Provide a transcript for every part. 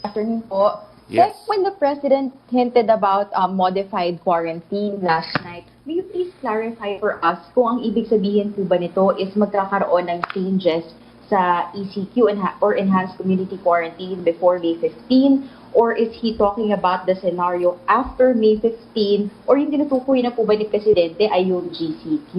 Afternoon po. Yes. When the President hinted about modified quarantine last night, may you please clarify for us kung ang ibig sabihin po ba nito is magkakaroon ng changes sa ECQ or Enhanced Community Quarantine before May 15? Or is he talking about the scenario after May 15? Or yung tinutukoy na po ba ni Presidente ay yung GCQ?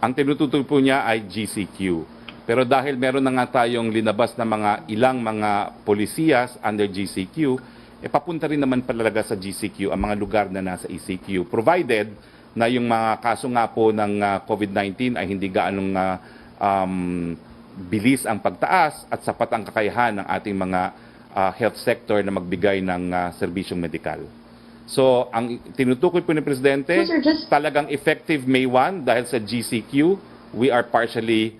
Ang tinutukoy po niya ay GCQ. Pero dahil meron na nga tayong linabas na ilang mga polisiyas under GCQ, papunta rin naman palalaga sa GCQ ang mga lugar na nasa ECQ. Provided na yung mga kaso nga po ng COVID-19 ay hindi gaanong bilis ang pagtaas at sapat ang kakayahan ng ating mga health sector na magbigay ng serbisyong medikal. So, ang tinutukoy po ni Presidente, talagang effective May 1 dahil sa GCQ, we are partially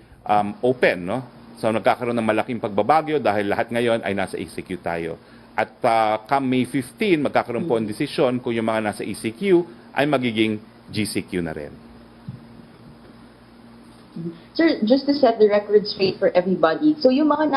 open, no? So, nagkakaroon ng malaking pagbabagyo dahil lahat ngayon ay nasa ECQ tayo. At come May 15, magkakaroon po ang desisyon kung yung mga nasa ECQ ay magiging GCQ na rin. Sir, just to set the record straight for everybody, so yung mga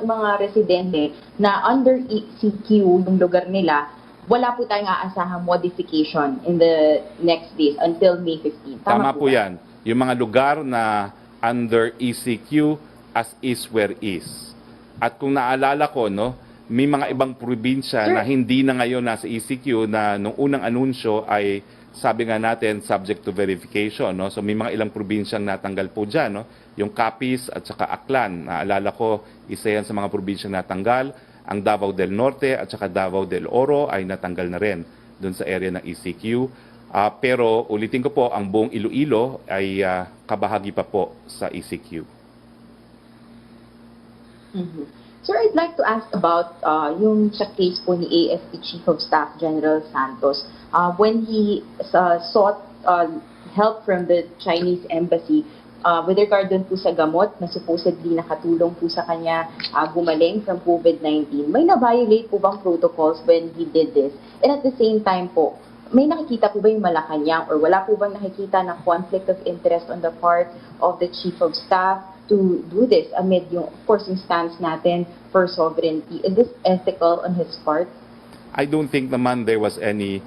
mga residente na under ECQ yung lugar nila, wala po tayong aasahang modification in the next days until May 15. Tama po yan. Yung mga lugar na under ECQ as is where is. At kung naalala ko, no, may mga ibang probinsya na hindi na ngayon nasa ECQ na nung unang anunsyo ay sabi nga natin subject to verification, no. So may mga ilang probinsyang natanggal po diyan, no. Yung Capiz at saka Aklan, naalala ko, isa yan sa mga probinsyang natanggal. Ang Davao del Norte at saka Davao del Oro ay natanggal na rin doon sa area ng ECQ. Pero ulitin ko po, ang buong Iloilo ay kabahagi pa po sa ECQ. Sir, I'd like to ask about yung sa case po ni AFP Chief of Staff General Santos. When he sought help from the Chinese embassy with regard dun po sa gamot na supposedly nakatulong po sa kanya gumaling from COVID-19, may na-violate po bang protocols when he did this? And at the same time po, may nakikita po ba yung Malacanang or wala po bang nakikita na conflict of interest on the part of the Chief of Staff to do this amid yung, of course, yung stance natin for sovereignty? Is this ethical on his part? I don't think naman there was any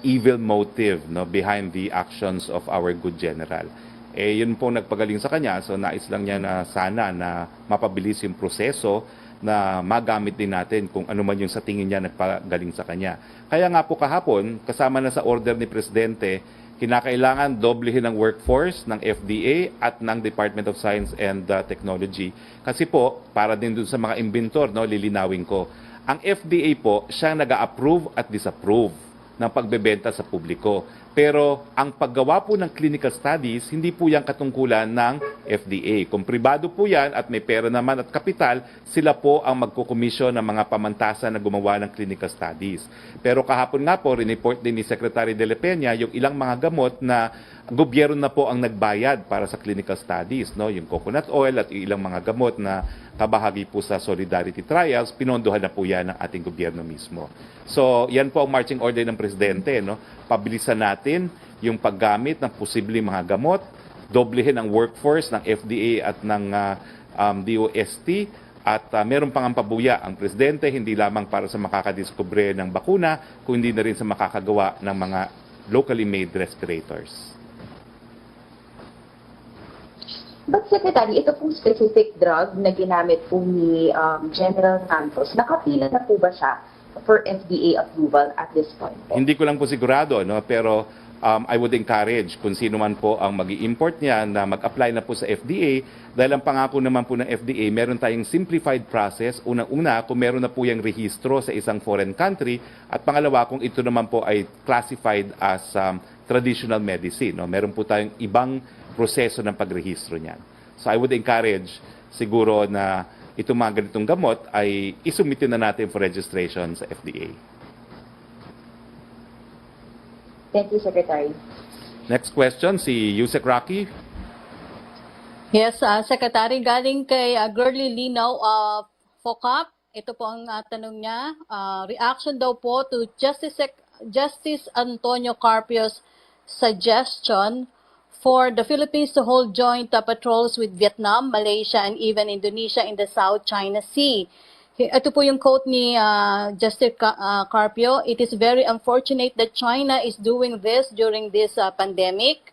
evil motive, no, behind the actions of our good general. Yun po nagpagaling sa kanya, so nais lang niya na sana na mapabilis yung proseso na magamit din natin kung ano man yung sa tingin niya nagpagaling sa kanya. Kaya nga po kahapon, kasama na sa order ni Presidente, kinakailangan doblehin ang workforce ng FDA at ng Department of Science and Technology. Kasi po, para din dun sa mga inventor, no, lilinawin ko, ang FDA po, siyang nag-a-approve at disapprove ng pagbebenta sa publiko. Pero ang paggawa po ng clinical studies, hindi po yan katungkulan ng FDA. Kung pribado po yan at may pera naman at kapital, sila po ang magkukomisyon ng mga pamantasan na gumawa ng clinical studies. Pero kahapon nga po, rineport din ni Secretary De La Peña yung ilang mga gamot na gobyerno na po ang nagbayad para sa clinical studies, no? Yung coconut oil at ilang mga gamot na kabahagi po sa Solidarity Trials, pinondohan na po yan ng ating gobyerno mismo. So, yan po ang marching order ng Presidente, no? Pabilisan natin yung paggamit ng posibleng mga gamot, doblehin ang workforce ng FDA at ng DOST, at meron pang pabuya ang Presidente, hindi lamang para sa makakadiskubre ng bakuna, kundi na rin sa makakagawa ng mga locally made respirators. But Secretary, ito pong specific drug na ginamit po ni General Santos, nakapila na po ba siya for FDA approval at this point? Hindi ko lang po sigurado, no? Pero I would encourage kung sino man po ang mag-i-import niya na mag-apply na po sa FDA dahil ang pangako naman po ng FDA, meron tayong simplified process. Unang-una, kung meron na po yung rehistro sa isang foreign country at pangalawa, kung ito naman po ay classified as traditional medicine, no? Meron po tayong ibang proseso ng pagrehistro niyan. So I would encourage siguro na itong mga ganitong gamot ay isumitin na natin for registration sa FDA. Thank you, Secretary. Next question, si Yusek Roque. Yes, Secretary, galing kay Girly Linaw of FOCAP. Ito po ang tanong niya. Reaction daw po to Justice Antonio Carpio's suggestion for the Philippines to hold joint patrols with Vietnam, Malaysia, and even Indonesia in the South China Sea. Ito po yung quote ni Justice Carpio. It is very unfortunate that China is doing this during this pandemic.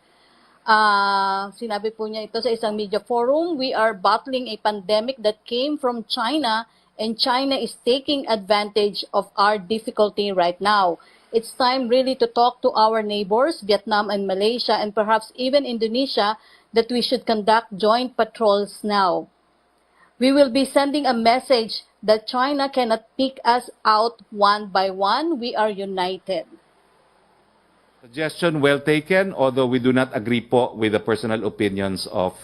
Sinabi po niya ito sa isang media forum, we are battling a pandemic that came from China and China is taking advantage of our difficulty right now. It's time really to talk to our neighbors, Vietnam and Malaysia, and perhaps even Indonesia, that we should conduct joint patrols now. We will be sending a message that China cannot pick us out one by one. We are united. Suggestion well taken, although we do not agree po with the personal opinions of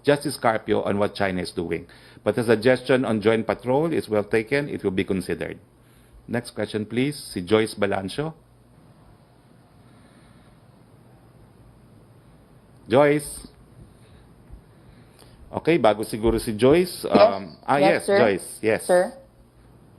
Justice Carpio on what China is doing. But the suggestion on joint patrol is well taken. It will be considered. Next question, please. Si Joyce Balancio. Joyce. Okay, bago siguro si Joyce. Yes, sir. Joyce. Yes. Sir?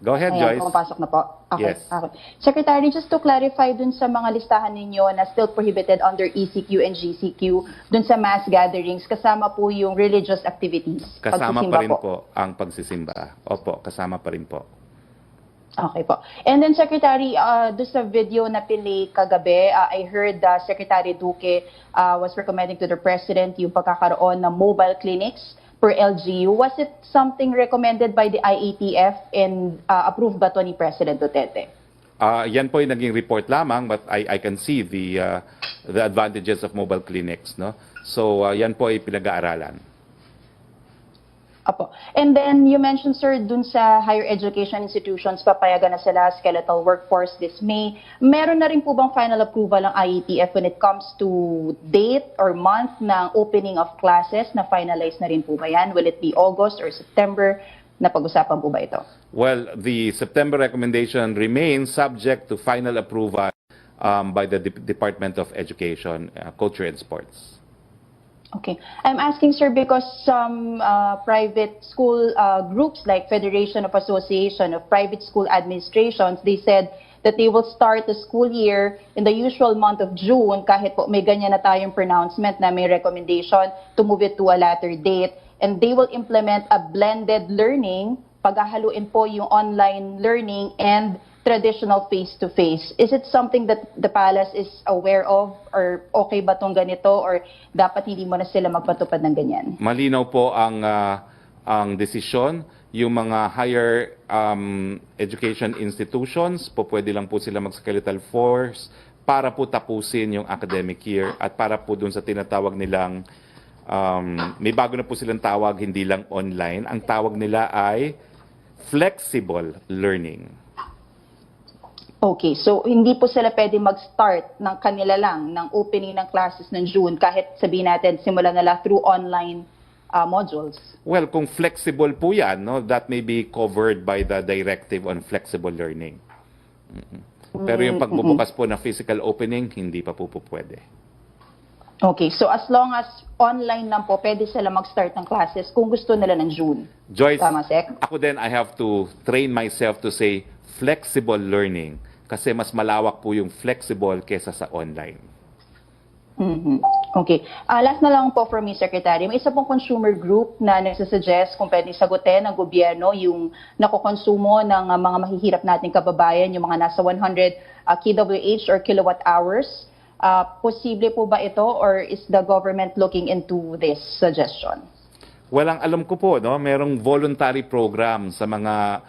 Go ahead, Ayan, Joyce. pumapasok na po. Okay, Yes. okay. Secretary, just to clarify dun sa mga listahan ninyo na still prohibited under ECQ and GCQ, dun sa mass gatherings, kasama po yung religious activities. Kasama pagsisimba pa rin po ang pagsisimba. Opo, kasama pa rin po. Okay po. And then, Secretary, doon sa video na pili kagabi, I heard Secretary Roque was recommending to the President yung pagkakaroon ng mobile clinics per LGU. Was it something recommended by the IATF and approved ba to ni President Duterte? Yan po yung naging report lamang, but I can see the advantages of mobile clinics, no? So yan po ay pinag-aaralan. Apo. And then you mentioned, sir, dun sa higher education institutions, papayagan na sila skeletal workforce this May. Meron na rin po bang final approval ng IATF when it comes to date or month ng opening of classes? Na finalize na rin po ba yan? Will it be August or September? Napag-usapan po ba ito? Well, the September recommendation remains subject to final approval by the Department of Education, Culture and Sports. Okay. I'm asking, sir, because some private school groups like Federation of Association of Private School Administrations, they said that they will start the school year in the usual month of June, kahit po may ganyan na tayong pronouncement na may recommendation to move it to a later date. And they will implement a blended learning, paghahaluin po yung online learning and traditional face-to-face. Is it something that the palace is aware of, or okay ba tong ganito, or dapat hindi mo na sila magpatupad ng ganyan? Malinaw po ang desisyon. Yung mga higher education institutions, po pwede lang po sila mag-skeletal force para po tapusin yung academic year at para po dun sa tinatawag nilang, may bago na po silang tawag, hindi lang online. Ang tawag nila ay flexible learning. Okay, so hindi po sila pwede mag-start ng kanila lang, ng opening ng classes ng June, kahit sabihin natin simulan nila through online modules? Well, kung flexible po yan, no, that may be covered by the directive on flexible learning. Pero yung pagbubukas po ng physical opening, hindi pa po pwede. Okay, so as long as online lang po, pwede sila mag-start ng classes kung gusto nila ng June. Joyce, Tama, Sec? ako din, I have to train myself to say flexible learning kasi mas malawak po yung flexible kesa sa online. Okay. Last na lang po for me, Secretary. May isa pong consumer group na nagsasuggest kung pwede sagutin ng gobyerno yung nakokonsumo ng mga mahihirap nating kababayan, yung mga nasa 100 kWh or kilowatt hours. Posible po ba ito, or is the government looking into this suggestion? Well, ang alam ko po, no, merong voluntary program sa mga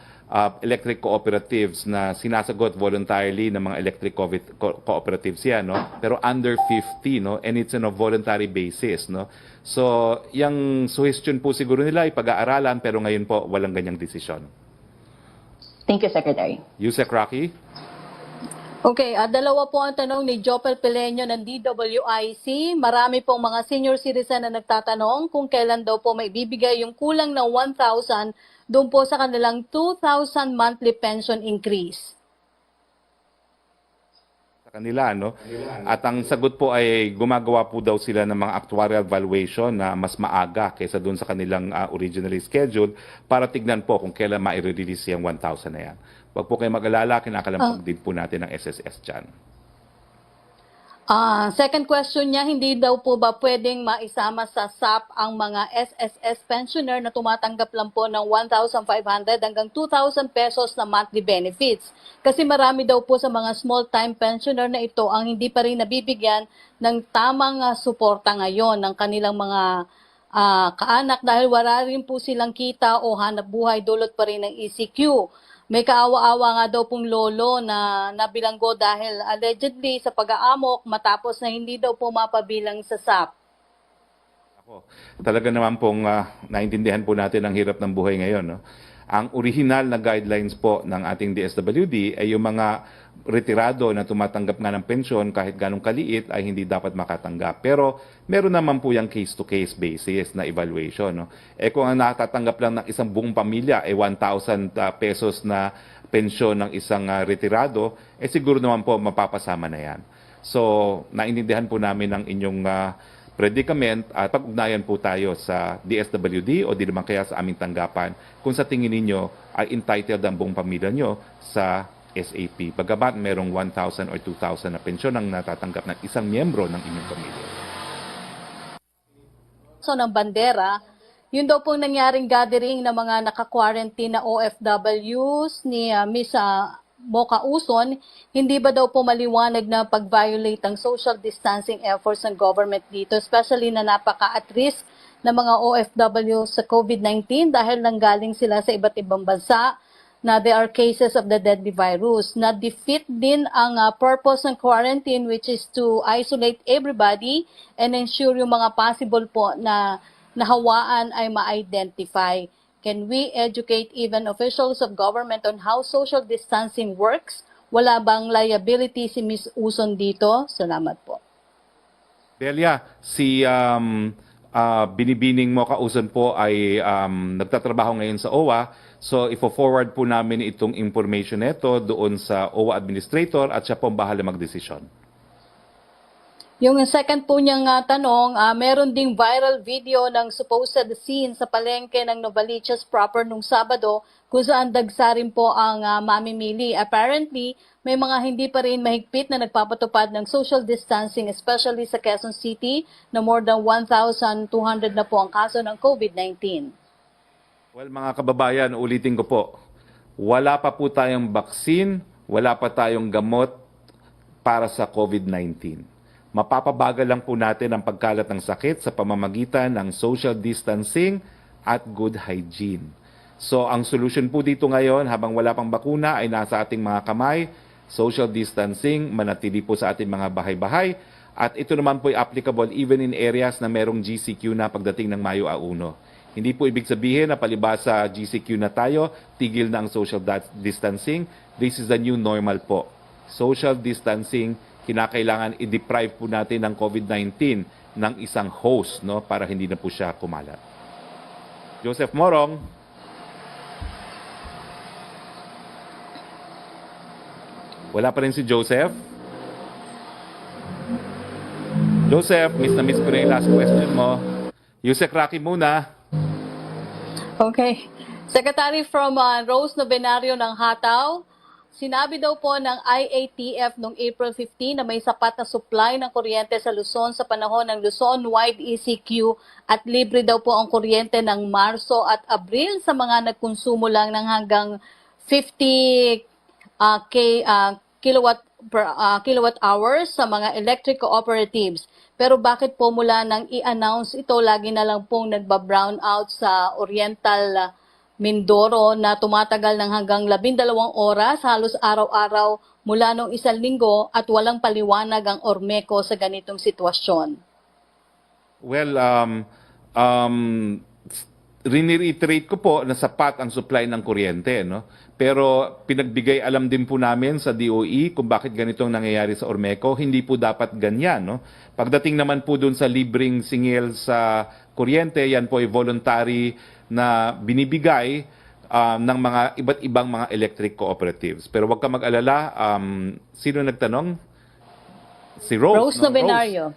electric cooperatives na sinasagot voluntarily ng mga electric cooperatives yan, no? Pero under 50, no? And it's on a voluntary basis, no? So, yung suggestion po siguro nila ay pag-aaralan, pero ngayon po walang ganyang desisyon. Thank you, Secretary. Yusek Roque? Okay, dalawa po ang tanong ni Jopel Peleño ng DWIC. Marami pong mga senior citizen na nagtatanong kung kailan daw po may bibigay yung kulang na 1,000 doon po sa kanilang 2,000 monthly pension increase. Sa kanila, no? At ang sagot po ay gumagawa po daw sila ng mga actuarial valuation na mas maaga kaysa doon sa kanilang originally scheduled para tignan po kung kailan ma-release yung 1,000 na yan. Wag po kayo mag-alala, kinakalampag din po natin ang SSS dyan. Second question niya, hindi daw po ba pwedeng maisama sa SAP ang mga SSS pensioner na tumatanggap lang po ng 1,500 hanggang 2,000 pesos na monthly benefits? Kasi marami daw po sa mga small-time pensioner na ito ang hindi pa rin nabibigyan ng tamang suporta ngayon ng kanilang mga kaanak dahil wala rin po silang kita o hanap buhay dulot pa rin ng ECQ. May kaawa-awa nga daw pong lolo na nabilanggo dahil allegedly sa pag-aamok matapos na hindi daw po mapabilang sa SAP. Ako, talaga naman pong naintindihan po natin ang hirap ng buhay ngayon. No? Ang original na guidelines po ng ating DSWD ay yung mga retirado na tumatanggap nga ng pensyon kahit ganong kaliit ay hindi dapat makatanggap. Pero meron naman po yung case-to-case basis na evaluation. No? Kung ang natatanggap lang ng isang buong pamilya ay 1,000 pesos na pensyon ng isang retirado, siguro naman po mapapasama na yan. So, naintindihan po namin ang inyong predicament at pag-ugnayan po tayo sa DSWD o di naman kaya sa aming tanggapan kung sa tingin ninyo ay entitled ang buong pamilya nyo sa SAP. Bagamat merong 1,000 or 2,000 na pensyon ang natatanggap ng isang miyembro ng inyong pamilya. So ng bandera, yun daw pong nangyaring gathering ng mga naka-quarantine na OFWs ni Miss Mocha Uson, hindi ba daw po maliwanag na pag-violate ang social distancing efforts ng government dito, especially na napaka-at risk ng mga OFW sa COVID-19 dahil nanggaling sila sa iba't ibang bansa na there are cases of the deadly virus. Na-defeat din ang purpose ng quarantine, which is to isolate everybody and ensure yung mga possible po na nahawaan ay ma-identify. Can we educate even officials of government on how social distancing works? Wala bang liability si Ms. Uson dito? Salamat po. Delia, si binibining mo kauson po ay nagtatrabaho ngayon sa OWA. So, ifo-forward po namin itong information nito doon sa OWA administrator at siya po bahala magdesisyon. Yung second po niyang tanong, meron ding viral video ng supposed scene sa palengke ng Novaliches proper nung Sabado kung saan dagsarin po ang mamimili. Apparently, may mga hindi pa rin mahigpit na nagpapatupad ng social distancing, especially sa Quezon City na more than 1,200 na po ang kaso ng COVID-19. Well, mga kababayan, ulitin ko po, wala pa po tayong baksin, wala pa tayong gamot para sa COVID-19. Mapapabagal lang po natin ang pagkalat ng sakit sa pamamagitan ng social distancing at good hygiene. So, ang solution po dito ngayon, habang wala pang bakuna, ay nasa ating mga kamay, social distancing, manatili po sa ating mga bahay-bahay, at ito naman po ay applicable even in areas na merong GCQ na pagdating ng Mayo a 1. Hindi po ibig sabihin na palibasa GCQ na tayo, tigil na ang social distancing. This is the new normal po. Social distancing, kinakailangan i-deprive po natin ng COVID-19 ng isang host, no, para hindi na po siya kumalat. Joseph Morong. Wala pa rin si Joseph. Joseph, miss na miss ko na yung last question mo. Yusek Roque muna. Okay. Secretary from Rose Novenario ng Hataw, sinabi daw po ng IATF noong April 15 na may sapat na supply ng kuryente sa Luzon sa panahon ng Luzon-wide ECQ at libre daw po ang kuryente ng Marso at Abril sa mga nagkonsumo lang ng hanggang 50 kilowatt hours sa mga electric cooperatives. Pero bakit po mula nang i-announce ito, lagi na lang pong nagba-brown out sa Oriental Mindoro na tumatagal ng hanggang 12 oras, halos araw-araw mula noong 1 linggo at walang paliwanag ang Ormeco sa ganitong sitwasyon? Well, riniriterate ko po na sapat ang supply ng kuryente, no? Pero pinagbigay alam din po namin sa DOE kung bakit ganitong nangyayari sa Ormeco. Hindi po dapat ganyan, no? Pagdating naman po dun sa libreng singil sa kuryente, yan po ay voluntary na binibigay ng mga iba't ibang mga electric cooperatives. Pero wag ka mag-alala, sino nagtanong? Si Rose. Rose Novenario.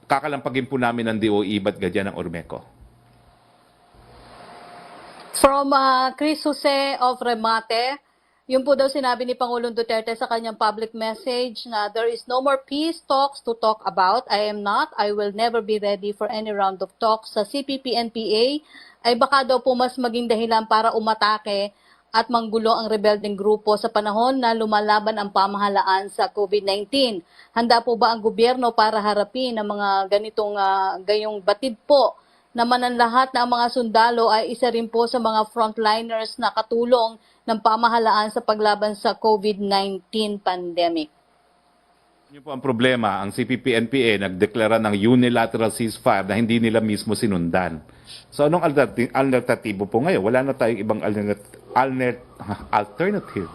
Kakalampagin po namin ng DOE ba't ganyan ang Ormeco. From Chris Jose of Remate, Yun po daw sinabi ni Pangulong Duterte sa kanyang public message na there is no more peace talks to talk about. I will never be ready for any round of talks. Sa CPP-NPA ay baka daw po mas maging dahilan para umatake at manggulo ang rebeldeng grupo sa panahon na lumalaban ang pamahalaan sa COVID-19. Handa po ba ang gobyerno para harapin ang mga gayong batid po naman ang lahat na ang mga sundalo ay isa rin po sa mga frontliners na katulong ng pamahalaan sa paglaban sa COVID-19 pandemic? Yun po ang problema. Ang CPP-NPA nagdeklara ng unilateral ceasefire na hindi nila mismo sinundan. So anong alternatibo po ngayon? Wala na tayong ibang alternative.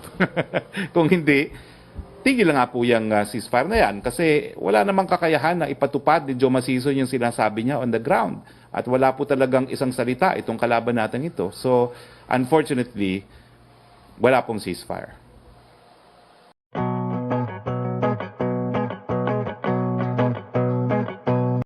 Kung hindi, tigil nga po yung ceasefire na yan kasi wala namang kakayahan na ipatupad ni Joe Masison yung sinasabi niya on the ground. At wala po talagang isang salita itong kalaban natin ito. So, unfortunately, wala pong ceasefire.